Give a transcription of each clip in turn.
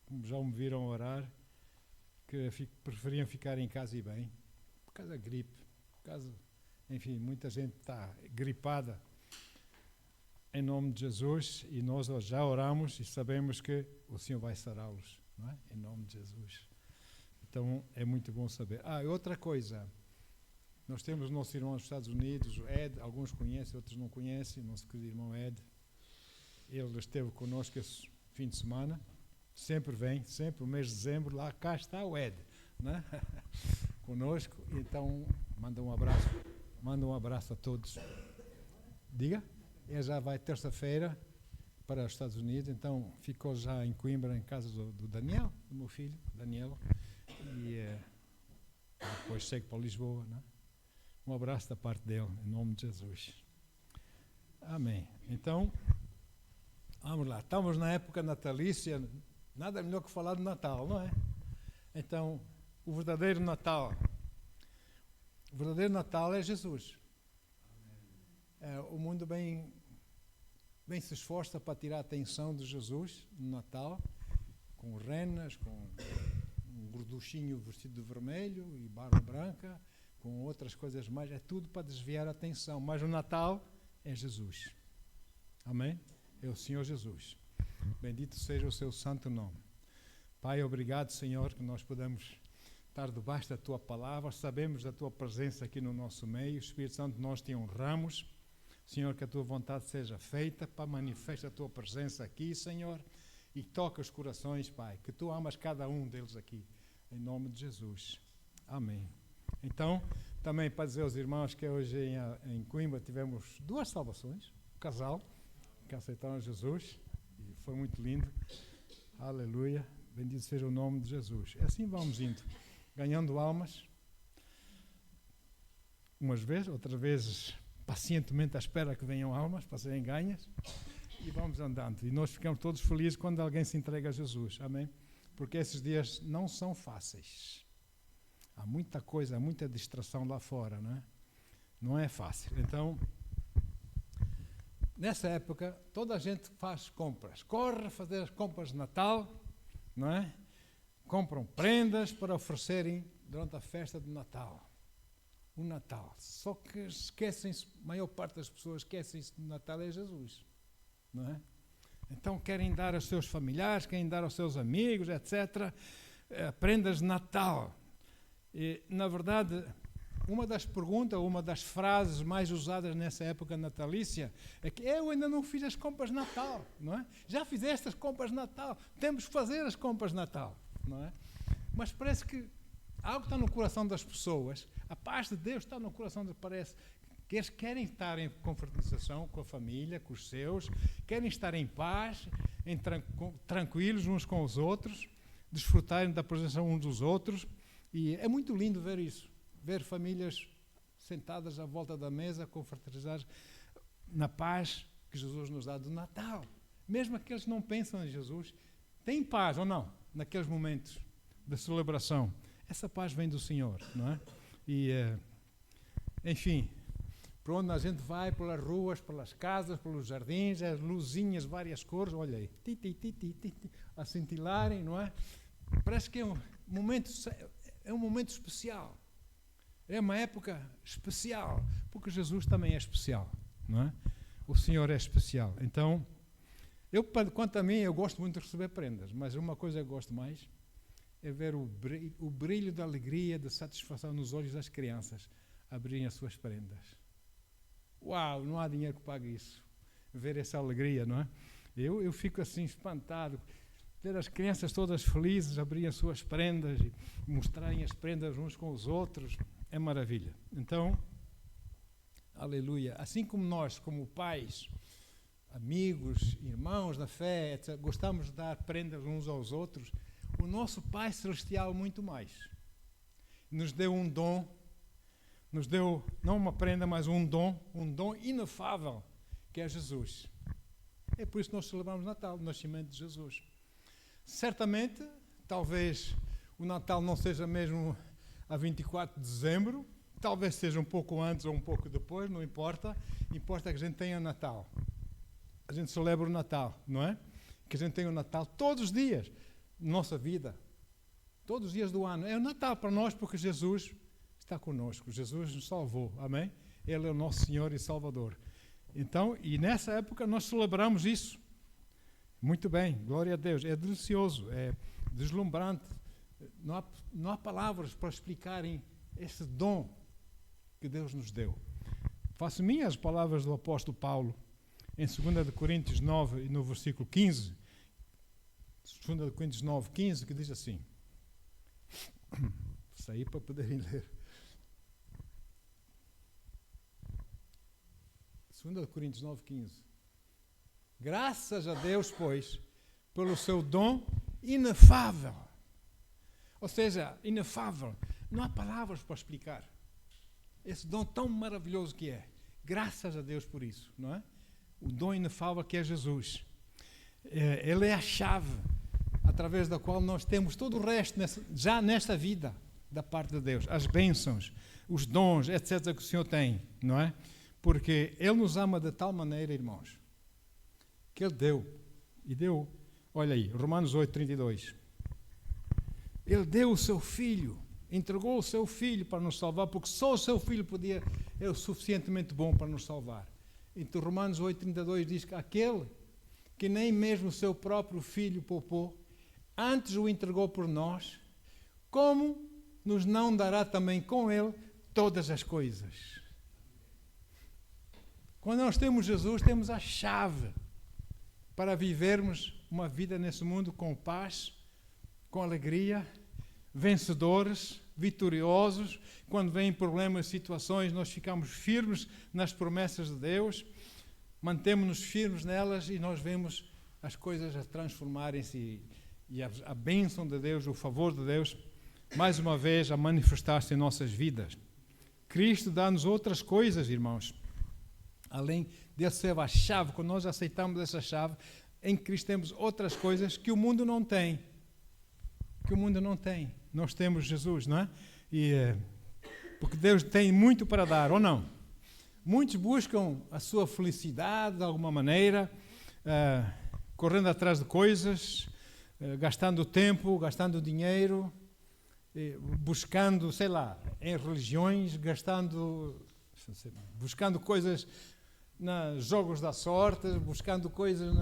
como já me viram orar, que preferiam ficar em casa e bem, por causa da gripe, por causa, enfim, muita gente está gripada. Em nome de Jesus, e nós já oramos e sabemos que o Senhor vai sará-los, não é? Em nome de Jesus. Então é muito bom saber. E outra coisa, nós temos o nosso irmão nos Estados Unidos, o Ed, alguns conhecem, outros não conhecem, o nosso querido irmão Ed. Ele esteve connosco esse fim de semana, sempre vem, sempre o mês de dezembro, lá cá está o Ed, né? Conosco. Então manda um abraço a todos. Diga? Ele já vai terça-feira para os Estados Unidos, então ficou já em Coimbra, em casa do Daniel, do meu filho, Daniel, e depois segue para Lisboa, né? Um abraço da parte dele, em nome de Jesus. Amém. Então, vamos lá, estamos na época natalícia, nada melhor que falar do Natal, não é? Então, o verdadeiro Natal é Jesus. O mundo bem se esforça para tirar a atenção de Jesus no Natal, com renas, com um gorduchinho vestido de vermelho e barba branca, com outras coisas mais, é tudo para desviar a atenção, mas o Natal é Jesus. Amém? É o Senhor Jesus. Bendito seja o seu santo nome. Pai, obrigado, Senhor, que nós podemos estar debaixo da Tua palavra, sabemos da Tua presença aqui no nosso meio. Espírito Santo, nós Te honramos. Senhor, que a Tua vontade seja feita, para manifestar a Tua presença aqui, Senhor, e toca os corações, Pai, que Tu amas cada um deles aqui, em nome de Jesus. Amém. Então, também para dizer aos irmãos que hoje em Coimbra tivemos 2 salvações, um casal que aceitaram Jesus, e foi muito lindo. Aleluia, bendito seja o nome de Jesus. Assim vamos indo, ganhando almas, umas vezes, outras vezes pacientemente à espera que venham almas para serem ganhas, e vamos andando. E nós ficamos todos felizes quando alguém se entrega a Jesus, amém? Porque esses dias não são fáceis. Há muita coisa, há muita distração lá fora, não é? Não é fácil. Então, nessa época, toda a gente faz compras. Corre fazer as compras de Natal, não é? Compram prendas para oferecerem durante a festa de Natal. O Natal. Só que esquecem-se, a maior parte das pessoas esquecem-se que o Natal é Jesus, não é? Então querem dar aos seus familiares, querem dar aos seus amigos, etc., prendas de Natal. E, na verdade, uma das perguntas, uma das frases mais usadas nessa época natalícia é que eu ainda não fiz as compras de Natal, não é? Já fizeste as compras de Natal, temos que fazer as compras de Natal, não é? Mas parece que algo está no coração das pessoas, a paz de Deus está no coração deles, parece que eles querem estar em confraternização com a família, com os seus, querem estar em paz, tranquilos uns com os outros, desfrutarem da presença uns dos outros, e é muito lindo ver isso, ver famílias sentadas à volta da mesa, confraternizadas, na paz que Jesus nos dá do Natal. Mesmo aqueles que não pensam em Jesus, têm paz ou não, naqueles momentos de celebração. Essa paz vem do Senhor, não é? E, enfim, por onde a gente vai, pelas ruas, pelas casas, pelos jardins, as luzinhas, várias cores, olha aí, a cintilarem, não é? Parece que é um momento especial. É uma época especial, porque Jesus também é especial, não é? O Senhor é especial. Então, quanto a mim, eu gosto muito de receber prendas, mas uma coisa que eu gosto mais é ver o brilho da alegria, da satisfação nos olhos das crianças abrirem as suas prendas. Uau, não há dinheiro que pague isso. Ver essa alegria, não é? Eu fico assim espantado, ver as crianças todas felizes abrirem as suas prendas e mostrarem as prendas uns com os outros, é maravilha. Então, aleluia. Assim como nós, como pais, amigos, irmãos da fé, etc., gostamos de dar prendas uns aos outros, o nosso Pai Celestial muito mais. Nos deu um dom, nos deu não uma prenda, mas um dom inefável, que é Jesus. É por isso que nós celebramos Natal, o nascimento de Jesus. Certamente, talvez o Natal não seja mesmo a 24 de dezembro, talvez seja um pouco antes ou um pouco depois, não importa. Importa que a gente tenha Natal. A gente celebra o Natal, não é? Que a gente tenha o Natal todos os dias. nossa vida, todos os dias do ano. É o Natal para nós porque Jesus está conosco. Jesus nos salvou. Amém? Ele é o nosso Senhor e Salvador. Então, e nessa época nós celebramos isso. Muito bem, glória a Deus. É delicioso, é deslumbrante. Não há palavras para explicarem esse dom que Deus nos deu. Faço minhas as palavras do apóstolo Paulo em 2 Coríntios 9 e no versículo 15. 2 Coríntios 9, 15, que diz assim. Saí para poderem ler. 2 Coríntios 9, 15. Graças a Deus, pois, pelo seu dom inefável. Ou seja, inefável. Não há palavras para explicar. Esse dom tão maravilhoso que é. Graças a Deus por isso, não é? O dom inefável que é Jesus. Ele é a chave através da qual nós temos todo o resto já nesta vida da parte de Deus. As bênçãos, os dons, etc. que o Senhor tem, não é? Porque Ele nos ama de tal maneira, irmãos, que Ele deu, olha aí, Romanos 8, 32. Ele deu o seu Filho, entregou o seu Filho para nos salvar, porque só o seu Filho é o suficientemente bom para nos salvar. Então Romanos 8, 32 diz que aquele que nem mesmo o seu próprio Filho poupou, antes o entregou por nós, como nos não dará também com Ele todas as coisas? Quando nós temos Jesus, temos a chave para vivermos uma vida nesse mundo com paz, com alegria, vencedores, vitoriosos. Quando vêm problemas, situações, nós ficamos firmes nas promessas de Deus, mantemos-nos firmes nelas e nós vemos as coisas a transformarem-se e a bênção de Deus, o favor de Deus, mais uma vez a manifestar-se em nossas vidas. Cristo dá-nos outras coisas, irmãos. Além de ser a chave, quando nós aceitamos essa chave, em Cristo temos outras coisas que o mundo não tem. Que o mundo não tem. Nós temos Jesus, não é? Porque Deus tem muito para dar, ou não? Muitos buscam a sua felicidade de alguma maneira, correndo atrás de coisas, gastando tempo, gastando dinheiro, buscando, sei lá, em religiões, buscando coisas nos jogos da sorte, buscando coisas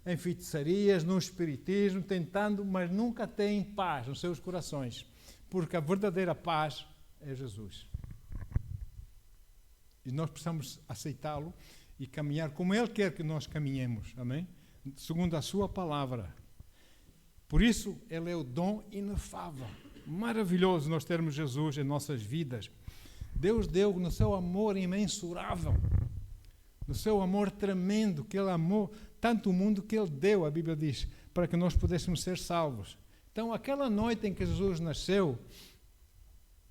em feitiçarias, no espiritismo, tentando, mas nunca têm paz nos seus corações, porque a verdadeira paz é Jesus. E nós precisamos aceitá-lo e caminhar como Ele quer que nós caminhemos, amém? Segundo a sua palavra. Por isso, Ele é o dom inefável. Maravilhoso nós termos Jesus em nossas vidas. Deus deu no seu amor imensurável, no seu amor tremendo, que Ele amou tanto o mundo que Ele deu, a Bíblia diz, para que nós pudéssemos ser salvos. Então, aquela noite em que Jesus nasceu,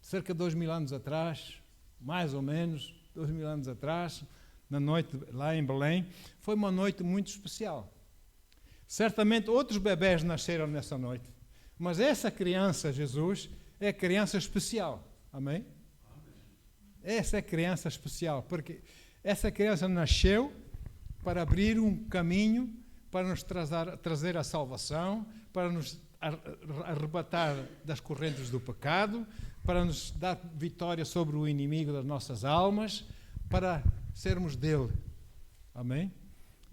cerca de 2000 anos atrás, mais ou menos, 2000 anos atrás, na noite lá em Belém, foi uma noite muito especial. Certamente outros bebés nasceram nessa noite, mas essa criança, Jesus, é criança especial. Amém? Essa é criança especial, porque essa criança nasceu para abrir um caminho, para nos trazer a salvação, para nos arrebatar das correntes do pecado, para nos dar vitória sobre o inimigo das nossas almas, para sermos dele. Amém?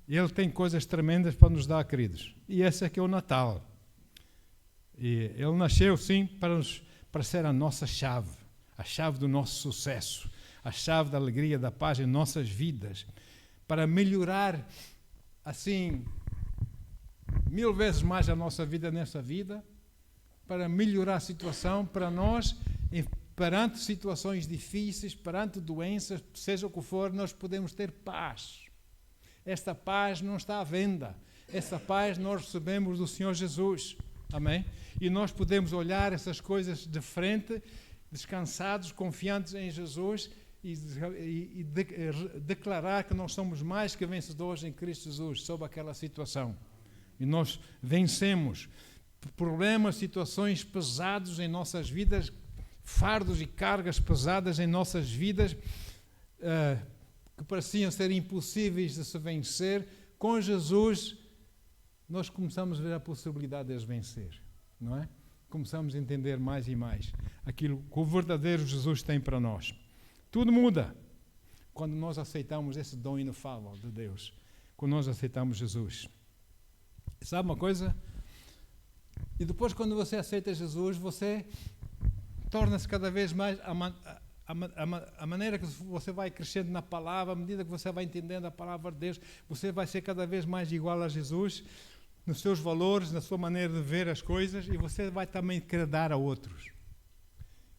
E Ele tem coisas tremendas para nos dar, queridos. E esse é que é o Natal. E Ele nasceu, sim, para ser a nossa chave, a chave do nosso sucesso, a chave da alegria, da paz em nossas vidas, para melhorar, assim, 1000 vezes mais a nossa vida nessa vida, para melhorar a situação para nós, perante situações difíceis, perante doenças, seja o que for, nós podemos ter paz. Esta paz não está à venda. Esta paz nós recebemos do Senhor Jesus. Amém? E nós podemos olhar essas coisas de frente, descansados, confiantes em Jesus e declarar que nós somos mais que vencedores em Cristo Jesus sobre aquela situação. E nós vencemos problemas, situações pesadas em nossas vidas, fardos e cargas pesadas em nossas vidas, que pareciam ser impossíveis de se vencer. Com Jesus, nós começamos a ver a possibilidade de as vencer. não é? Começamos a entender mais e mais aquilo que o verdadeiro Jesus tem para nós. Tudo muda quando nós aceitamos esse dom inefável de Deus, quando nós aceitamos Jesus. Sabe uma coisa? E depois, quando você aceita Jesus, você torna-se cada vez mais a maneira que você vai crescendo na palavra, à medida que você vai entendendo a palavra de Deus, você vai ser cada vez mais igual a Jesus, nos seus valores, na sua maneira de ver as coisas, e você vai também querer dar a outros.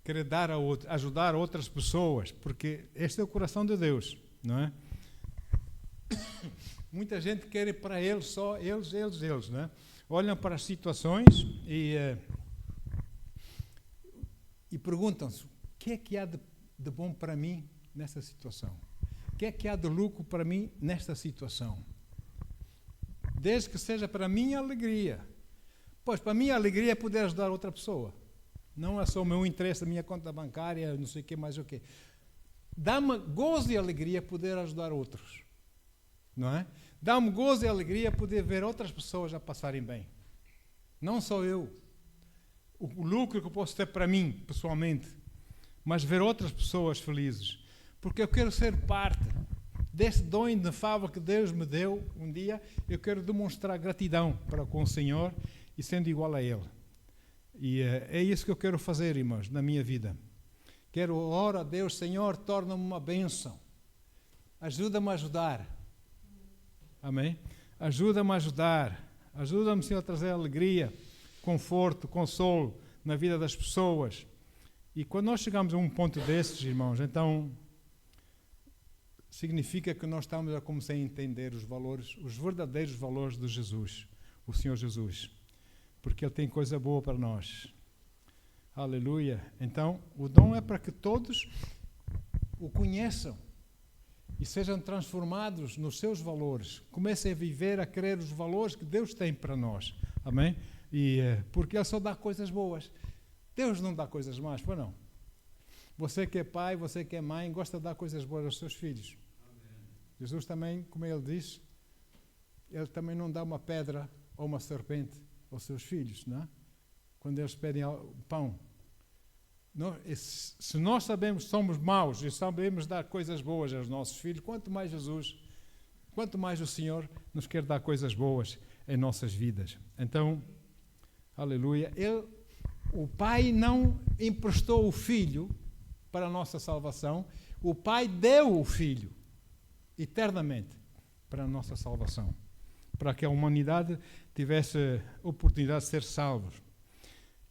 Querer dar a outros, ajudar outras pessoas, porque este é o coração de Deus, não é? Muita gente quer ir para eles, só eles, não é? Olham para as situações e perguntam-se, o que é que há de bom para mim nesta situação? O que é que há de lucro para mim nesta situação? Desde que seja para a minha alegria. Pois, para a minha alegria é poder ajudar outra pessoa. Não é só o meu interesse, a minha conta bancária, não sei o que mais o que. Dá-me gozo e alegria poder ajudar outros. Não é? Dá-me gozo e alegria poder ver outras pessoas a passarem bem. Não só eu. O lucro que eu posso ter para mim, pessoalmente, mas ver outras pessoas felizes. Porque eu quero ser parte desse dom inefável que Deus me deu um dia. Eu quero demonstrar gratidão para com o Senhor e sendo igual a Ele. E é isso que eu quero fazer, irmãos, na minha vida. Quero orar a Deus, Senhor, torna-me uma bênção. Ajuda-me a ajudar. Amém? Ajuda-me a ajudar. Ajuda-me, Senhor, a trazer alegria, conforto, consolo na vida das pessoas. E quando nós chegamos a um ponto desses, irmãos, então significa que nós estamos a começar a entender os valores, os verdadeiros valores de Jesus, o Senhor Jesus. Porque Ele tem coisa boa para nós. Aleluia. Então, o dom é para que todos o conheçam e sejam transformados nos seus valores. Comecem a viver, a querer os valores que Deus tem para nós. Amém? E porque Ele só dá coisas boas. Deus não dá coisas más, pois não? Você que é pai, você que é mãe, gosta de dar coisas boas aos seus filhos. Amém. Jesus também, como Ele diz, Ele também não dá uma pedra ou uma serpente aos seus filhos, não é? Quando eles pedem pão. Se nós sabemos que somos maus e sabemos dar coisas boas aos nossos filhos, quanto mais Jesus, quanto mais o Senhor nos quer dar coisas boas em nossas vidas. Então, aleluia, o Pai não emprestou o Filho para a nossa salvação, o Pai deu o Filho eternamente para a nossa salvação, para que a humanidade tivesse a oportunidade de ser salvos.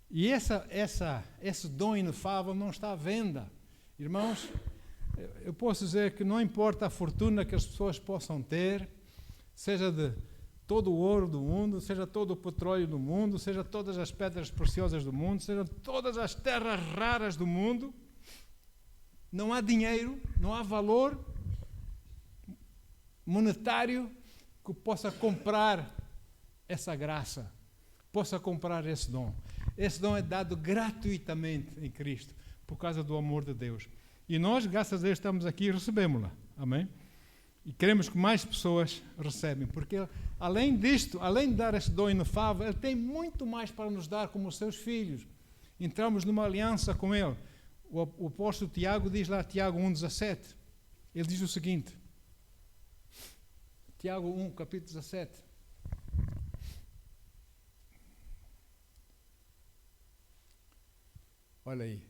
E esse dom inefável não está à venda. Irmãos, eu posso dizer que não importa a fortuna que as pessoas possam ter, seja de todo o ouro do mundo, seja todo o petróleo do mundo, seja todas as pedras preciosas do mundo, sejam todas as terras raras do mundo, não há dinheiro, não há valor monetário que possa comprar essa graça, possa comprar esse dom. Esse dom é dado gratuitamente em Cristo, por causa do amor de Deus. E nós, graças a Deus, estamos aqui e recebemos-la. Amém? E queremos que mais pessoas recebem, porque além disto, além de dar esse dom inefável, Ele tem muito mais para nos dar como os seus filhos. Entramos numa aliança com Ele. O apóstolo Tiago diz lá, Tiago 1,17, ele diz o seguinte, Tiago 1, capítulo 17, olha aí,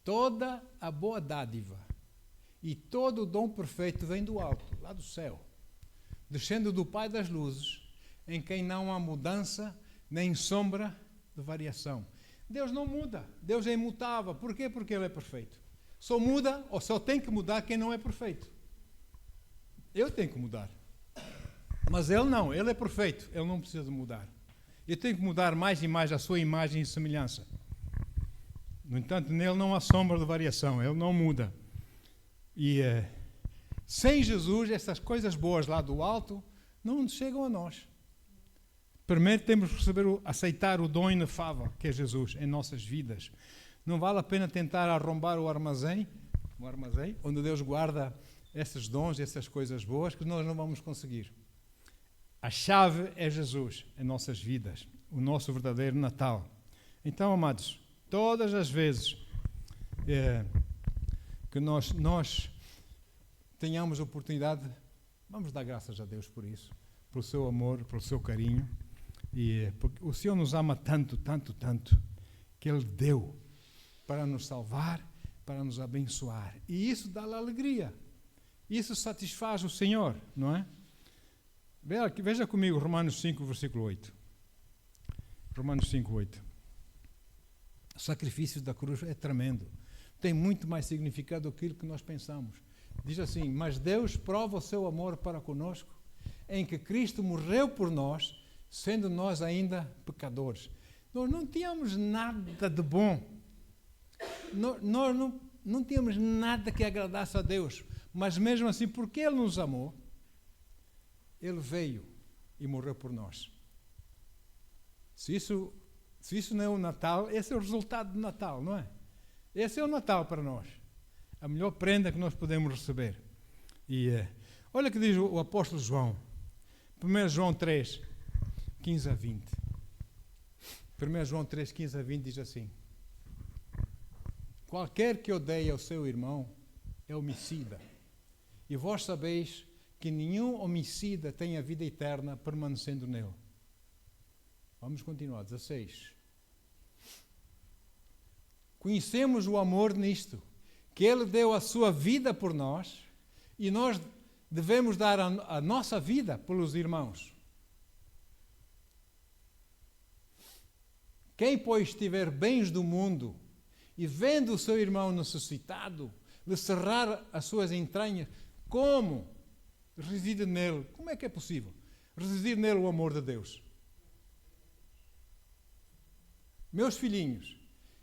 toda a boa dádiva e todo o dom perfeito vem do alto, lá do céu, descendo do Pai das luzes, em quem não há mudança nem sombra de variação. Deus não muda, Deus é imutável. Por quê? Porque Ele é perfeito. Só muda, ou só tem que mudar quem não é perfeito. Eu tenho que mudar. Mas Ele não, Ele é perfeito, Ele não precisa de mudar. Eu tenho que mudar mais e mais a sua imagem e semelhança. No entanto, nele não há sombra de variação, Ele não muda. E sem Jesus, essas coisas boas lá do alto não chegam a nós. Primeiro temos que aceitar o dom inefável que é Jesus em nossas vidas. Não vale a pena tentar arrombar o armazém onde Deus guarda esses dons, essas coisas boas, que nós não vamos conseguir. A chave é Jesus em nossas vidas, o nosso verdadeiro Natal. Então, amados, todas as vezes que nós tenhamos oportunidade, vamos dar graças a Deus por isso, pelo seu amor, pelo seu carinho, porque o Senhor nos ama tanto, tanto, tanto, que Ele deu para nos salvar, para nos abençoar. E isso dá-lhe alegria. Isso satisfaz o Senhor, não é? Veja comigo Romanos 5, versículo 8. Romanos 5, 8. O sacrifício da cruz é tremendo. Tem muito mais significado do que aquilo que nós pensamos. Diz assim: mas Deus prova o seu amor para conosco, em que Cristo morreu por nós, sendo nós ainda pecadores. Nós não tínhamos nada de bom. Nós não tínhamos nada que agradasse a Deus. Mas mesmo assim, porque Ele nos amou, Ele veio e morreu por nós. Se isso não é o Natal, esse é o resultado do Natal, não é? Esse é o Natal para nós. A melhor prenda que nós podemos receber. E olha o que diz o apóstolo João. 1 João 3, 15 a 20. 1 João 3, 15 a 20 diz assim: qualquer que odeia o seu irmão é homicida. E vós sabeis que nenhum homicida tem a vida eterna permanecendo nele. Vamos continuar, 16. Conhecemos o amor nisto, que Ele deu a sua vida por nós, e nós devemos dar a nossa vida pelos irmãos. Quem, pois, tiver bens do mundo, e vendo o seu irmão necessitado, lhe cerrar as suas entranhas, como reside nele? Como é que é possível residir nele o amor de Deus? Meus filhinhos,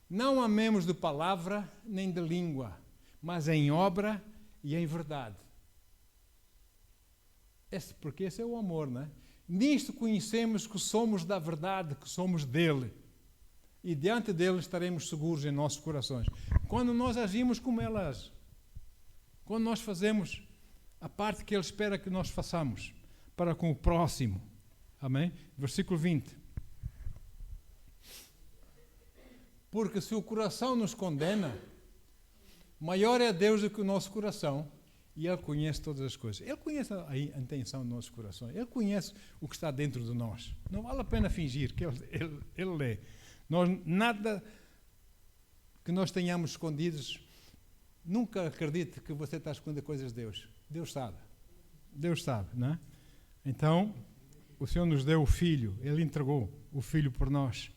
não amemos de palavra nem de língua, mas em obra e em verdade. Porque esse é o amor, não é? Nisto conhecemos que somos da verdade, que somos dele. E diante dele estaremos seguros em nossos corações. Quando nós agimos como ele age. Quando nós fazemos a parte que ele espera que nós façamos para com o próximo. Amém? Versículo 20. Porque se o coração nos condena, maior é Deus do que o nosso coração, e Ele conhece todas as coisas. Ele conhece a intenção dos nossos corações. Ele conhece o que está dentro de nós. Não vale a pena fingir que Ele lê. Nada que nós tenhamos escondidos, nunca acredite que você está a esconder coisas de Deus. Deus sabe. Deus sabe, não é? Então, o Senhor nos deu o Filho. Ele entregou o Filho por nós.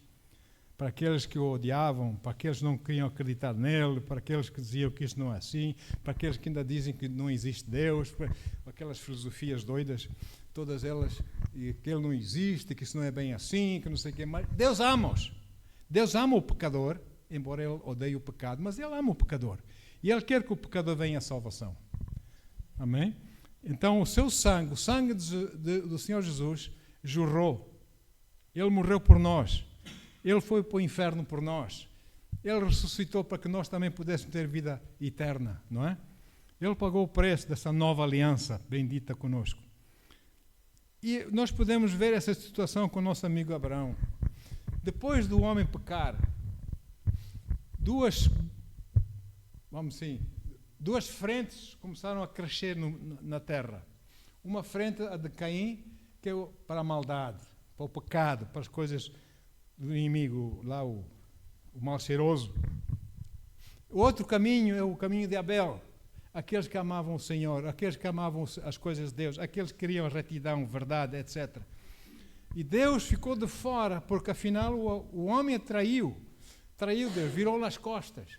Para aqueles que o odiavam, para aqueles que não queriam acreditar nele, para aqueles que diziam que isto não é assim, para aqueles que ainda dizem que não existe Deus, para aquelas filosofias doidas, todas elas, e que ele não existe, que isso não é bem assim, que não sei o que mais. Deus ama-os. Deus ama o pecador, embora ele odeie o pecado, mas ele ama o pecador. E ele quer que o pecador venha à salvação. Amém? Então o seu sangue, o sangue do Senhor Jesus, jorrou. Ele morreu por nós. Ele foi para o inferno por nós. Ele ressuscitou para que nós também pudéssemos ter vida eterna, não é? Ele pagou o preço dessa nova aliança bendita conosco. E nós podemos ver essa situação com o nosso amigo Abraão. Depois do homem pecar, duas frentes começaram a crescer na terra. Uma frente, a de Caim, que é para a maldade, para o pecado, para as coisas do inimigo, lá o mal cheiroso. O outro caminho é o caminho de Abel, aqueles que amavam o Senhor, aqueles que amavam as coisas de Deus, aqueles que queriam retidão, verdade, etc. E Deus ficou de fora, porque afinal o homem traiu Deus, virou-lhe as costas.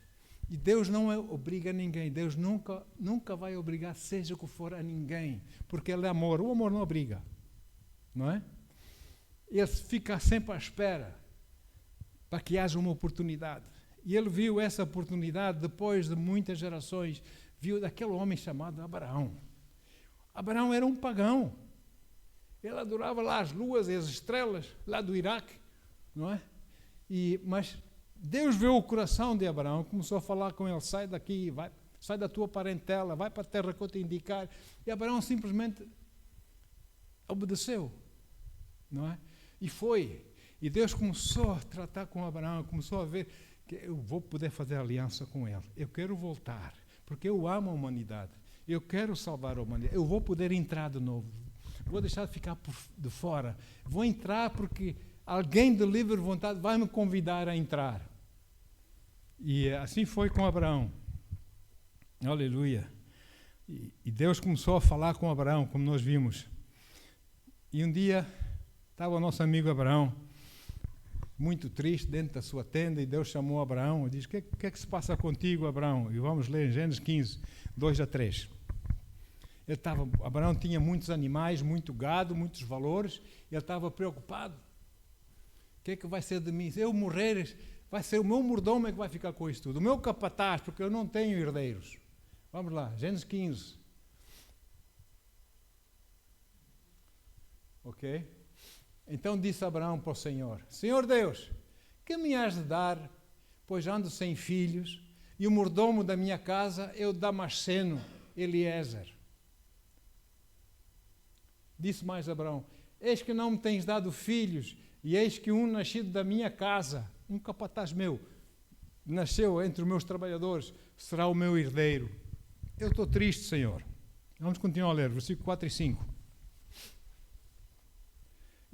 E Deus não obriga ninguém, Deus nunca vai obrigar, seja o que for, a ninguém, porque Ele é amor, o amor não obriga, não é? Ele fica sempre à espera para que haja uma oportunidade. E ele viu essa oportunidade depois de muitas gerações, viu daquele homem chamado Abraão. Abraão era um pagão. Ele adorava lá as luas e as estrelas, lá do Iraque, não é? Mas Deus viu o coração de Abraão, começou a falar com ele: sai daqui, sai da tua parentela, vai para a terra que eu te indicar. E Abraão simplesmente obedeceu, não é? E foi. E Deus começou a tratar com Abraão, começou a ver que eu vou poder fazer aliança com ele. Eu quero voltar, porque eu amo a humanidade. Eu quero salvar a humanidade. Eu vou poder entrar de novo. Vou deixar de ficar de fora. Vou entrar porque alguém de livre vontade vai me convidar a entrar. E assim foi com Abraão. Aleluia. E Deus começou a falar com Abraão, como nós vimos. E um dia estava o nosso amigo Abraão, muito triste, dentro da sua tenda, e Deus chamou Abraão e disse: o que é que se passa contigo, Abraão? E vamos ler em Gênesis 15, 2-3. Abraão tinha muitos animais, muito gado, muitos valores, e ele estava preocupado. O que é que vai ser de mim? Se eu morrer, vai ser o meu mordomo que vai ficar com isso tudo, o meu capataz, porque eu não tenho herdeiros. Vamos lá, Gênesis 15. Ok? Então disse Abraão para o Senhor: Senhor Deus, que me has de dar, pois ando sem filhos, e o mordomo da minha casa é o Damasceno, Eliezer. Disse mais Abraão: eis que não me tens dado filhos, e eis que um nascido da minha casa, um capataz meu, nasceu entre os meus trabalhadores, será o meu herdeiro. Eu estou triste, Senhor. Vamos continuar a ler, versículo 4 e 5.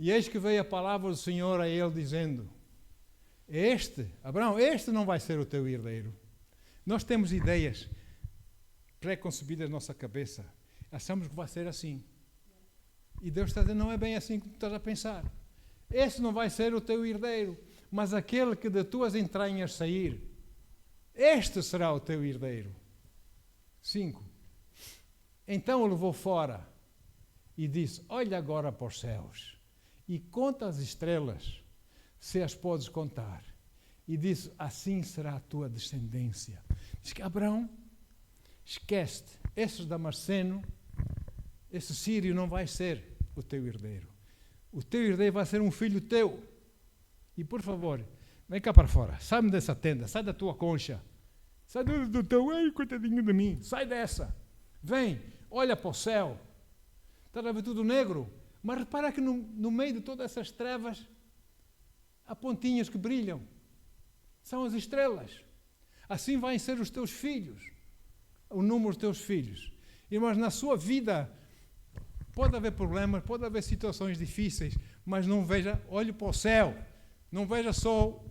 E eis que veio a palavra do Senhor a ele, dizendo: Abraão, este não vai ser o teu herdeiro. Nós temos ideias pré-concebidas na nossa cabeça. Achamos que vai ser assim. E Deus está dizendo: não é bem assim que tu estás a pensar. Este não vai ser o teu herdeiro, mas aquele que de tuas entranhas sair, este será o teu herdeiro. 5. Então o levou fora e disse: olha agora para os céus e conta as estrelas, se as podes contar. E disse: assim será a tua descendência. Diz que Abraão, esquece-te, esse Damasceno, esse sírio não vai ser o teu herdeiro. O teu herdeiro vai ser um filho teu. E por favor, vem cá para fora, sai-me dessa tenda, sai da tua concha, sai do teu, ai, coitadinho de mim, sai dessa. Vem, olha para o céu. Está a ver tudo negro? Mas repara que no meio de todas essas trevas há pontinhas que brilham. São as estrelas. Assim vão ser os teus filhos, o número dos teus filhos. Irmãos, na sua vida pode haver problemas, pode haver situações difíceis, mas não veja, olhe para o céu. Não veja só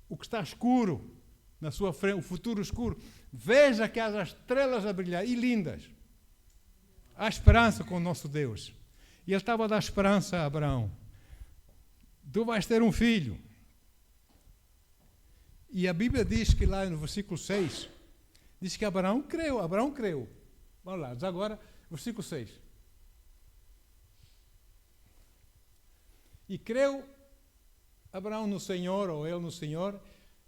o que está escuro na sua frente, o futuro escuro. Veja que há as estrelas a brilhar, e lindas. Há esperança com o nosso Deus. E ele estava a dar esperança a Abraão. Tu vais ter um filho. E a Bíblia diz que lá no versículo 6, diz que Abraão creu. Vamos lá, agora, versículo 6. E creu Abraão no Senhor, ou ele no Senhor,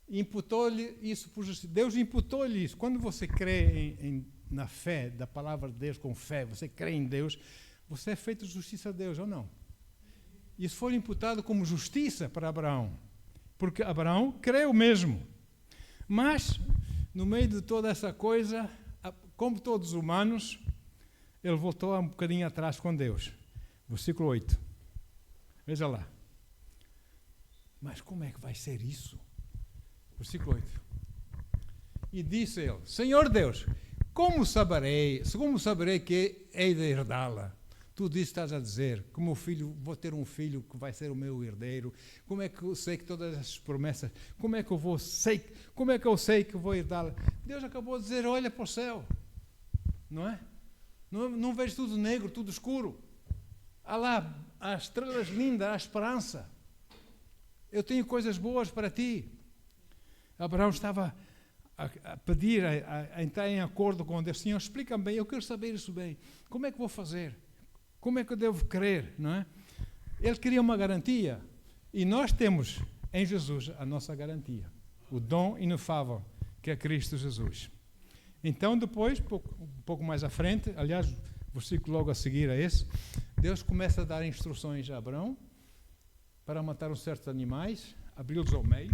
e imputou-lhe isso por justiça. Deus imputou-lhe isso. Quando você crê na fé, da palavra de Deus com fé, você crê em Deus, você é feito justiça a Deus, ou não? Isso foi imputado como justiça para Abraão, porque Abraão creu mesmo. Mas, no meio de toda essa coisa, como todos os humanos, ele voltou um bocadinho atrás com Deus. Versículo 8. Veja lá. Mas como é que vai ser isso? Versículo 8. E disse ele: Senhor Deus, como saberei que hei de herdá-la? Tu estás a dizer que o meu filho, vou ter um filho que vai ser o meu herdeiro. Como é que eu sei que todas essas promessas, como é que eu sei que vou herdá-la? Deus acabou de dizer: olha para o céu. Não é? Não vejo tudo negro, tudo escuro. Há lá as estrelas lindas, há esperança. Eu tenho coisas boas para ti. Abraão estava a pedir, a entrar em acordo com Deus. Senhor, explica-me bem, eu quero saber isso bem. Como é que vou fazer? Como é que eu devo crer? Não é? Ele queria uma garantia. E nós temos em Jesus a nossa garantia. O dom inefável, que é Cristo Jesus. Então, depois, um pouco mais à frente, aliás, o versículo logo a seguir a esse, Deus começa a dar instruções a Abraão para matar uns certos animais, abri-los ao meio,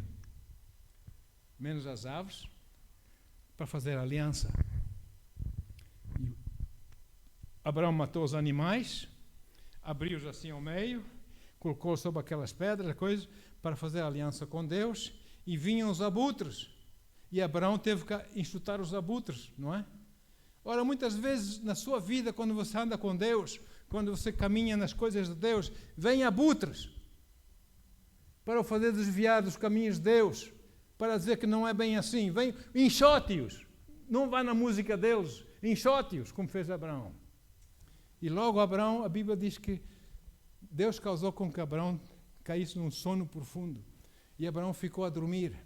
menos as aves, para fazer aliança. Abraão matou os animais, abriu-os assim ao meio, colocou sobre aquelas pedras, coisas, para fazer aliança com Deus, e vinham os abutres. E Abraão teve que enxutar os abutres, não é? Ora, muitas vezes na sua vida, quando você anda com Deus, quando você caminha nas coisas de Deus, vêm abutres para o fazer desviar dos caminhos de Deus, para dizer que não é bem assim. Vem, enxote-os. Não vá na música deles, enxote-os, como fez Abraão. E logo Abraão, a Bíblia diz que Deus causou com que Abraão caísse num sono profundo. E Abraão ficou a dormir.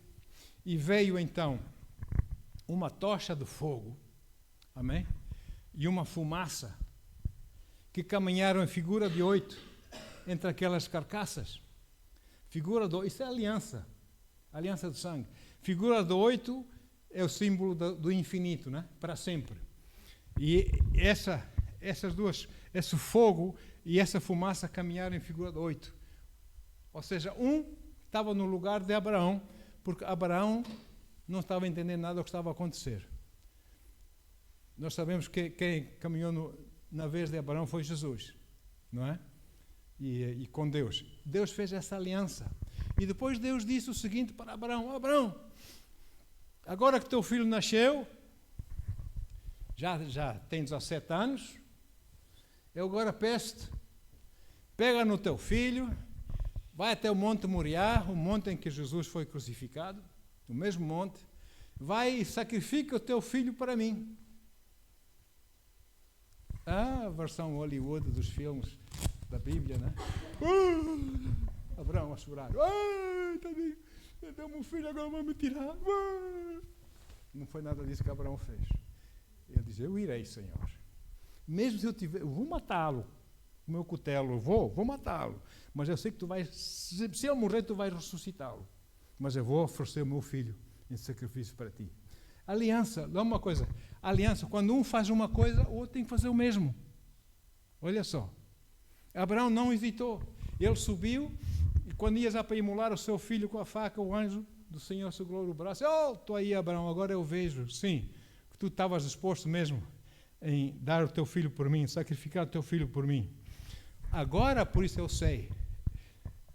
E veio então uma tocha de fogo, amém? E uma fumaça, que caminharam em figura de 8 entre aquelas carcaças. Figura do, isso é aliança do sangue. Figura do 8 é o símbolo do infinito, né? Para sempre. E essas duas, esse fogo e essa fumaça caminharam em figura de 8. Ou seja, um estava no lugar de Abraão, porque Abraão não estava entendendo nada do que estava a acontecer. Nós sabemos que quem caminhou na vez de Abraão foi Jesus, não é? E com Deus. Deus fez essa aliança. E depois Deus disse o seguinte para Abraão: Abraão, agora que teu filho nasceu, já tem 17 anos, eu agora peço-te, pega no teu filho, vai até o Monte Moriá, o monte em que Jesus foi crucificado, o mesmo monte, vai e sacrifica o teu filho para mim. A versão Hollywood dos filmes da Bíblia, né? Abraão a chorar. Tadinho, deu-me um filho, agora vai me tirar. Não foi nada disso que Abraão fez. Ele diz: eu irei, Senhor. Mesmo se eu vou matá-lo, o meu cutelo, eu vou matá-lo. Mas eu sei que tu vais, se ele morrer, tu vais ressuscitá-lo. Mas eu vou oferecer o meu filho em sacrifício para ti. Aliança, dá uma coisa. Aliança, quando um faz uma coisa, o outro tem que fazer o mesmo. Olha só. Abraão não hesitou. Ele subiu e quando ia já para imolar o seu filho com a faca, o anjo do Senhor segurou o braço. Estou aí, Abraão, agora eu vejo, sim, que tu estavas disposto mesmo em dar o teu filho por mim, sacrificar o teu filho por mim. Agora, por isso eu sei,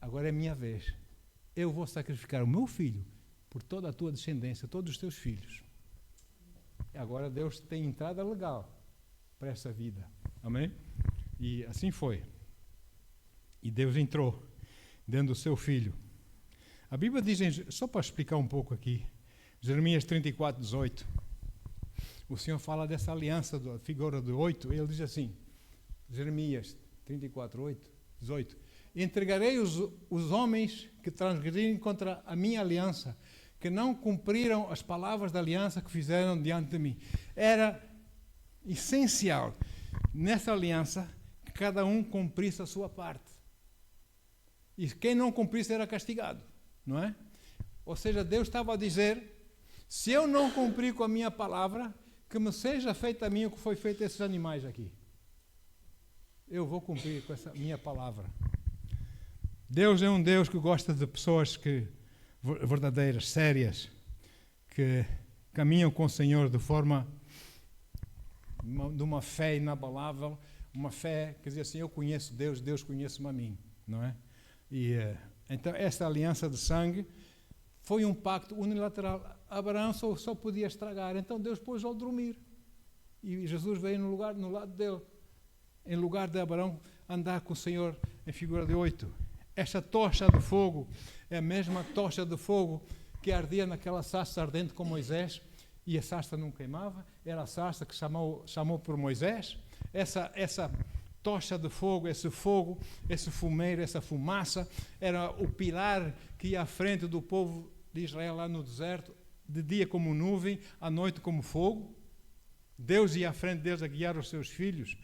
agora é minha vez. Eu vou sacrificar o meu filho por toda a tua descendência, todos os teus filhos. Agora Deus tem entrada legal para essa vida. Amém? E assim foi. E Deus entrou dentro do seu filho. A Bíblia diz, só para explicar um pouco aqui, Jeremias 34, 18, o Senhor fala dessa aliança da figura do 8, ele diz assim, Jeremias 34, 8, 18, entregarei os homens que transgredirem contra a minha aliança, que não cumpriram as palavras da aliança que fizeram diante de mim. Era essencial nessa aliança que cada um cumprisse a sua parte. E quem não cumprisse era castigado, não é? Ou seja, Deus estava a dizer, se eu não cumprir com a minha palavra, que me seja feito a mim o que foi feito a esses animais aqui. Eu vou cumprir com essa minha palavra. Deus é um Deus que gosta de pessoas verdadeiras, sérias, que caminham com o Senhor de forma, de uma fé inabalável, uma fé que diz assim, eu conheço Deus, Deus conhece-me a mim, não é? E então esta aliança de sangue foi um pacto unilateral. Abraão só podia estragar, então Deus pôs-o a dormir. E Jesus veio no lado dele, em lugar de Abraão andar com o Senhor em figura de 8. Esta tocha de fogo é a mesma tocha de fogo que ardia naquela sarça ardente com Moisés, e a sarça não queimava, era a sarça que chamou por Moisés. Essa tocha de fogo, esse fumeiro, essa fumaça, era o pilar que ia à frente do povo de Israel lá no deserto, de dia como nuvem, à noite como fogo. Deus ia à frente deles a guiar os seus filhos.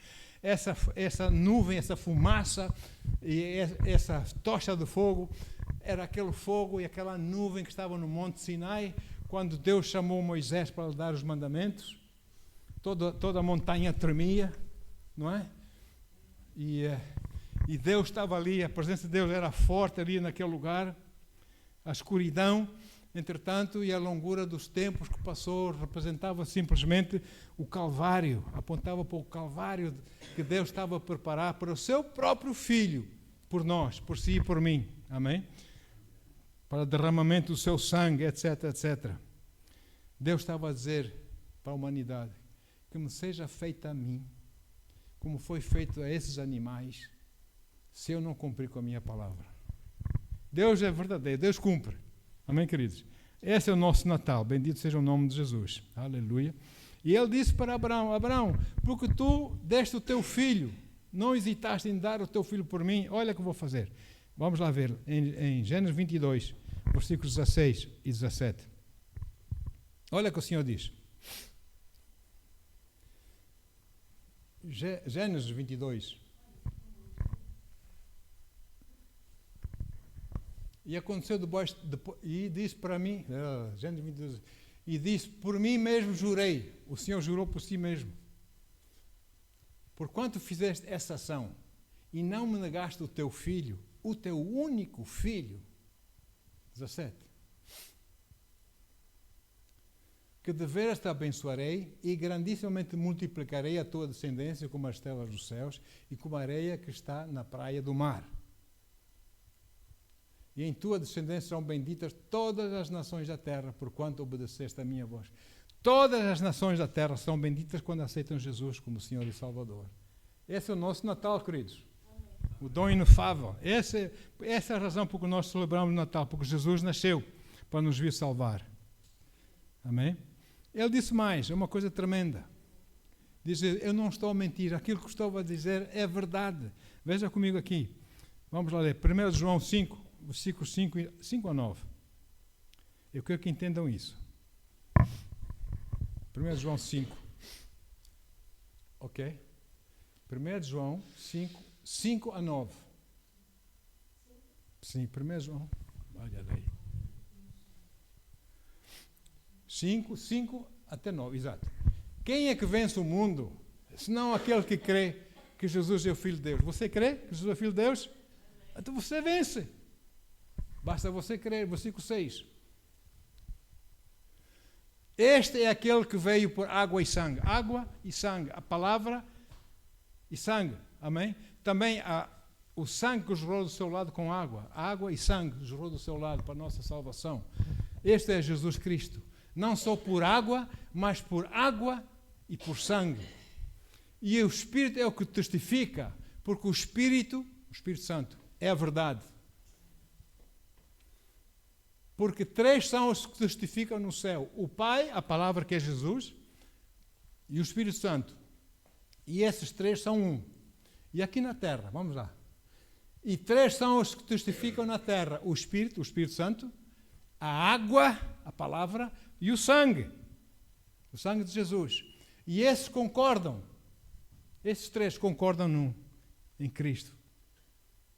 Essa nuvem, essa fumaça e essa tocha de fogo, era aquele fogo e aquela nuvem que estava no Monte Sinai, quando Deus chamou Moisés para lhe dar os mandamentos. Toda a montanha tremia, não é? E Deus estava ali, a presença de Deus era forte ali naquele lugar. A escuridão, entretanto, e a longura dos tempos que passou representava simplesmente o Calvário, apontava para o Calvário que Deus estava a preparar para o seu próprio Filho, por nós, por si e por mim. Amém? Para derramamento do seu sangue, etc, etc. Deus estava a dizer para a humanidade que me seja feita a mim, como foi feito a esses animais, se eu não cumprir com a minha palavra. Deus é verdadeiro, Deus cumpre. Amém, queridos? Esse é o nosso Natal, bendito seja o nome de Jesus. Aleluia. E ele disse para Abraão, Abraão, porque tu deste o teu filho, não hesitaste em dar o teu filho por mim, olha o que eu vou fazer. Vamos lá ver, em Gênesis 22, versículos 16 e 17. Olha o que o Senhor diz. Gênesis 22. E aconteceu depois, e disse para mim, Gênesis 22, e disse, por mim mesmo jurei, o Senhor jurou por si mesmo, porquanto fizeste essa ação, e não me negaste o teu filho, o teu único filho, 17, que de veras te abençoarei, e grandissimamente multiplicarei a tua descendência como as estrelas dos céus, e como a areia que está na praia do mar. E em tua descendência serão benditas todas as nações da terra, porquanto obedeceste a minha voz. Todas as nações da terra serão benditas quando aceitam Jesus como Senhor e Salvador. Esse é o nosso Natal, queridos. Amém. O dom inefável. Essa é a razão por que nós celebramos o Natal, porque Jesus nasceu para nos vir salvar. Amém? Ele disse mais, é uma coisa tremenda. Diz, eu não estou a mentir, aquilo que estou a dizer é verdade. Veja comigo aqui. Vamos lá ler. 1 João 5. Versículos 5 a 9. Eu quero que entendam isso. 1 João 5. Ok? 1 João 5 a 9. Sim, 1 João. Olha daí. 5 até 9, exato. Quem é que vence o mundo? Senão aquele que crê que Jesus é o Filho de Deus. Você crê que Jesus é o Filho de Deus? Então você vence. Basta você crer, versículo 6. Este é aquele que veio por água e sangue. Água e sangue. A palavra e sangue. Amém? Também o sangue que jorrou do seu lado com água. Água e sangue jorrou do seu lado para a nossa salvação. Este é Jesus Cristo. Não só por água, mas por água e por sangue. E o Espírito é o que testifica, porque o Espírito Santo, é a verdade. Porque 3 são os que testificam no céu. O Pai, a palavra que é Jesus, e o Espírito Santo. E esses 3 são um. E aqui na terra, vamos lá. E 3 são os que testificam na terra. O Espírito Santo, a água, a palavra, e o sangue. O sangue de Jesus. E esses concordam. Esses 3 concordam em Cristo.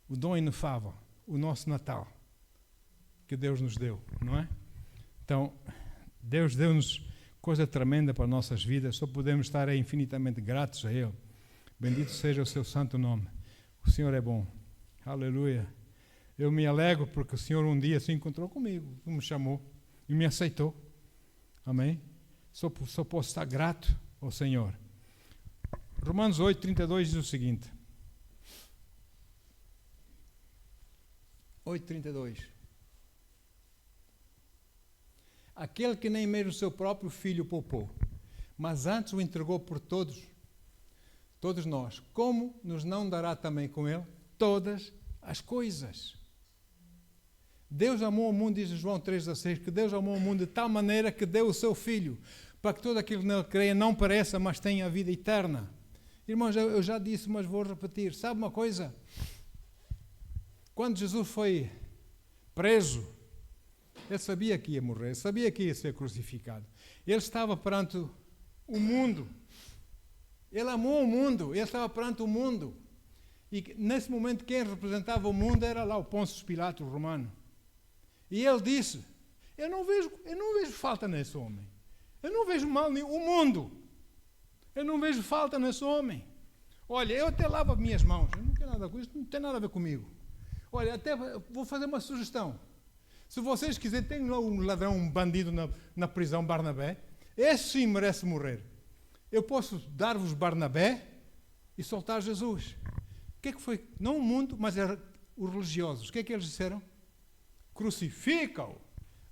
O dom inefável, o nosso Natal. Que Deus nos deu, não é? Então, Deus deu-nos coisa tremenda para as nossas vidas, só podemos estar infinitamente gratos a Ele. Bendito seja o seu santo nome. O Senhor é bom. Aleluia. Eu me alegro porque o Senhor um dia se encontrou comigo, me chamou e me aceitou. Amém? Só posso estar grato ao Senhor. Romanos 8, 32 diz o seguinte. 8, 32. Aquele que nem mesmo seu próprio filho poupou, mas antes o entregou por todos nós, como nos não dará também com ele todas as coisas? Deus amou o mundo, diz João 3,16, que Deus amou o mundo de tal maneira que deu o seu Filho, para que todo aquele que nele creia não pereça, mas tenha a vida eterna. Irmãos, eu já disse, mas vou repetir. Sabe uma coisa? Quando Jesus foi preso, ele sabia que ia morrer, sabia que ia ser crucificado. Ele estava perante o mundo. Ele amou o mundo, ele estava perante o mundo. E nesse momento quem representava o mundo era lá o Pôncio Pilato romano. E ele disse, eu não vejo falta nesse homem. Eu não vejo mal nenhum. O mundo. Eu não vejo falta nesse homem. Olha, eu até lavo as minhas mãos. Eu não quero nada com isso, não tem nada a ver comigo. Olha, até vou fazer uma sugestão. Se vocês quiserem, tem lá um ladrão, um bandido na prisão, Barnabé. Esse sim merece morrer. Eu posso dar-vos Barnabé e soltar Jesus. O que é que foi? Não o mundo, mas os religiosos. O que é que eles disseram? Crucifica-o,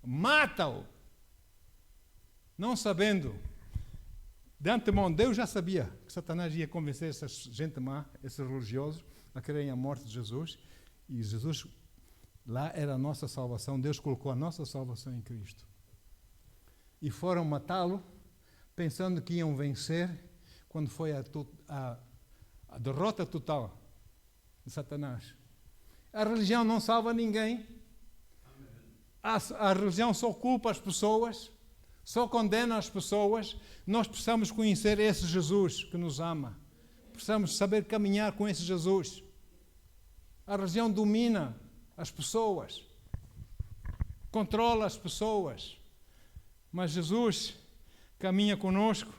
mata-o. Não sabendo, de antemão, Deus já sabia que Satanás ia convencer essa gente má, esses religiosos, a quererem a morte de Jesus. E Jesus, lá era a nossa salvação. Deus colocou a nossa salvação em Cristo. E foram matá-lo, pensando que iam vencer, quando foi a derrota total de Satanás. A religião não salva ninguém. A religião só culpa as pessoas, só condena as pessoas. Nós precisamos conhecer esse Jesus que nos ama. Precisamos saber caminhar com esse Jesus. A religião domina as pessoas, controla as pessoas. Mas Jesus caminha conosco.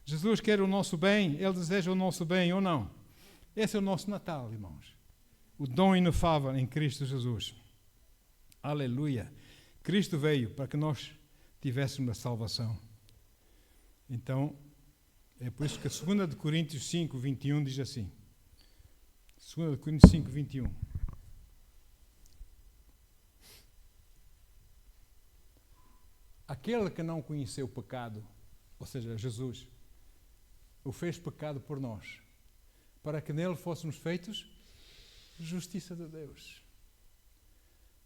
Jesus quer o nosso bem, Ele deseja o nosso bem ou não. Esse é o nosso Natal, irmãos. O dom inefável em Cristo Jesus. Aleluia. Cristo veio para que nós tivéssemos a salvação. Então, é por isso que 2 Coríntios 5, 21 diz assim. 2 Coríntios 5, 21. Aquele que não conheceu o pecado, ou seja, Jesus, o fez pecado por nós, para que nele fôssemos feitos justiça de Deus.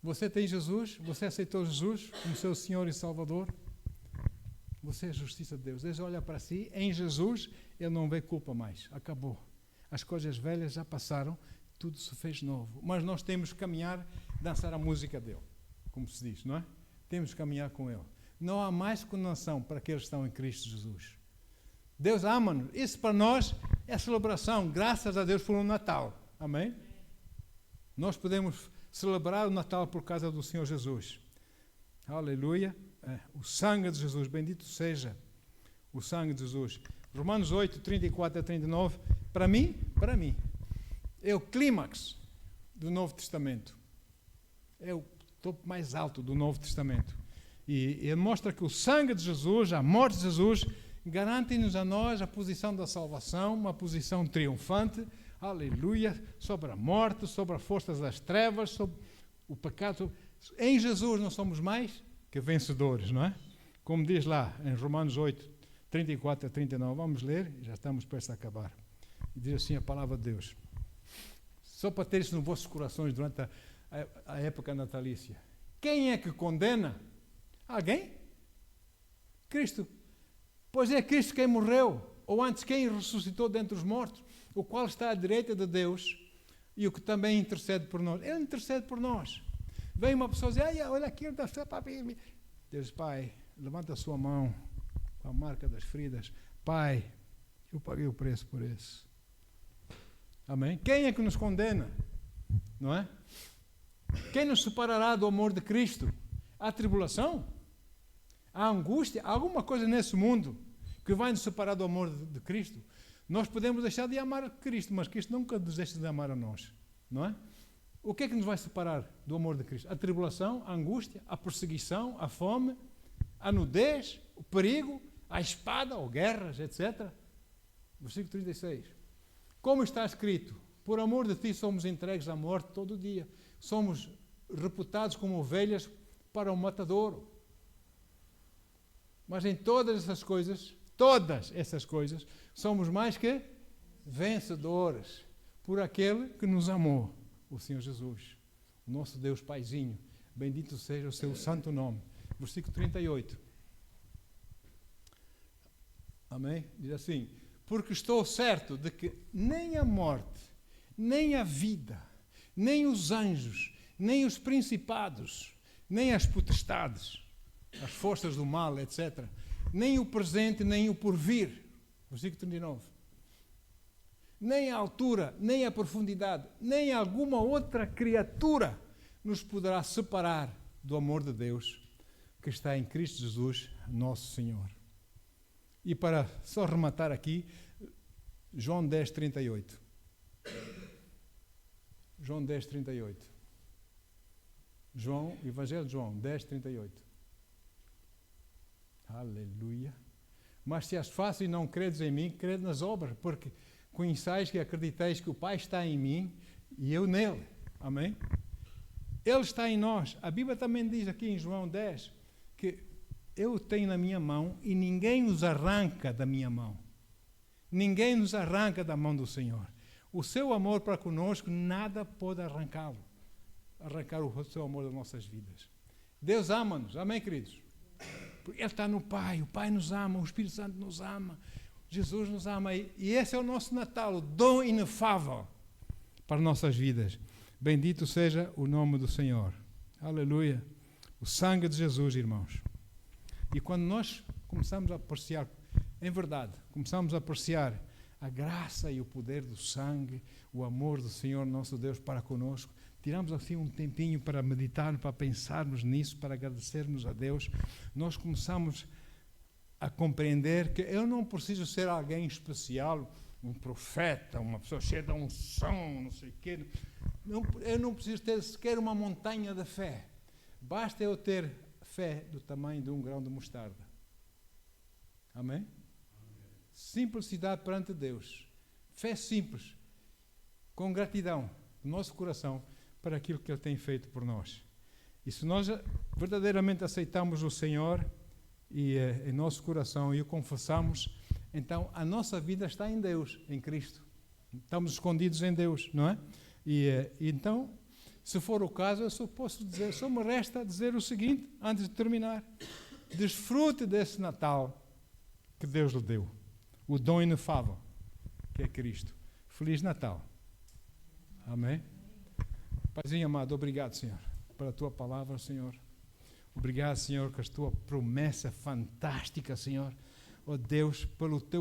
Você tem Jesus? Você aceitou Jesus como seu Senhor e Salvador? Você é justiça de Deus. Deus olha para si, em Jesus, Ele não vê culpa mais. Acabou. As coisas velhas já passaram, tudo se fez novo. Mas nós temos que caminhar, dançar a música dele, como se diz, não é? Temos que caminhar com Ele. Não há mais condenação para aqueles que estão em Cristo Jesus. Deus ama-nos. Isso para nós é celebração. Graças a Deus por um Natal. Amém? Nós podemos celebrar o Natal por causa do Senhor Jesus. Aleluia. O sangue de Jesus, bendito seja o sangue de Jesus. Romanos 8, 34 a 39, para mim, é o clímax do Novo Testamento. É o topo mais alto do Novo Testamento. E ele mostra que o sangue de Jesus, a morte de Jesus, garante-nos a nós a posição da salvação, uma posição triunfante, aleluia, sobre a morte, sobre as forças das trevas, sobre o pecado. Em Jesus nós somos mais que vencedores, não é? Como diz lá em Romanos 8, 34 a 39, vamos ler, já estamos prestes a acabar. E diz assim a palavra de Deus. Só para ter isso nos vossos corações durante a época natalícia. Quem é que condena? Alguém? Cristo. Pois é Cristo quem morreu, ou antes quem ressuscitou dentre os mortos, o qual está à direita de Deus e o que também intercede por nós. Ele intercede por nós. Vem uma pessoa e diz, olha aquilo da sua papai. Deus, Pai, levanta a sua mão com a marca das feridas. Pai, eu paguei o preço por isso. Amém? Quem é que nos condena? Não é? Quem nos separará do amor de Cristo? A tribulação? A angústia? Há alguma coisa nesse mundo que vai nos separar do amor de Cristo? Nós podemos deixar de amar Cristo, mas Cristo nunca nos deixa de amar a nós. Não é? O que é que nos vai separar do amor de Cristo? A tribulação, a angústia, a perseguição, a fome, a nudez, o perigo, a espada ou guerras, etc. Versículo 36. Como está escrito, por amor de ti somos entregues à morte todo dia. Somos reputados como ovelhas para o matadouro. Mas em todas essas coisas, somos mais que vencedores por aquele que nos amou, o Senhor Jesus, o nosso Deus Paizinho. Bendito seja o seu santo nome. Versículo 38. Amém? Diz assim, porque estou certo de que nem a morte, nem a vida, nem os anjos, nem os principados, nem as potestades, as forças do mal, etc., nem o presente, nem o porvir, versículo 39, nem a altura, nem a profundidade, nem alguma outra criatura nos poderá separar do amor de Deus que está em Cristo Jesus, nosso Senhor. E para só rematar aqui, João 10, 38. João 10, 38. Evangelho de João 10, 38. Aleluia. Mas se as faço e não credes em mim, crede nas obras, porque conheçais que acrediteis que o Pai está em mim e eu nele. Amém? Ele está em nós. A Bíblia também diz aqui em João 10 que eu tenho na minha mão e ninguém nos arranca da minha mão. Ninguém nos arranca da mão do Senhor. O seu amor para conosco, nada pode arrancá-lo. Arrancar o seu amor das nossas vidas. Deus ama-nos. Amém, queridos? Porque Ele está no Pai. O Pai nos ama. O Espírito Santo nos ama. Jesus nos ama. E esse é o nosso Natal. O dom inefável para nossas vidas. Bendito seja o nome do Senhor. Aleluia. O sangue de Jesus, irmãos. E quando nós começamos a apreciar, em verdade, começamos a apreciar a graça e o poder do sangue, o amor do Senhor nosso Deus para conosco, tiramos assim um tempinho para meditar, para pensarmos nisso, para agradecermos a Deus, nós começamos a compreender que eu não preciso ser alguém especial, um profeta, uma pessoa cheia de unção, não sei o quê. Eu não preciso ter sequer uma montanha de fé. Basta eu ter fé do tamanho de um grão de mostarda. Amém? Simplicidade perante Deus. Fé simples. Com gratidão no nosso coração para aquilo que Ele tem feito por nós. E se nós verdadeiramente aceitamos o Senhor em nosso coração e o confessamos, então a nossa vida está em Deus, em Cristo. Estamos escondidos em Deus, não é? Então, se for o caso, eu só posso dizer, só me resta dizer o seguinte, antes de terminar. Desfrute desse Natal que Deus lhe deu. O dom inefável, que é Cristo. Feliz Natal. Amém? Paizinho amado, obrigado, Senhor, pela Tua palavra, Senhor. Obrigado, Senhor, com a Tua promessa fantástica, Senhor. Oh Deus, pelo Teu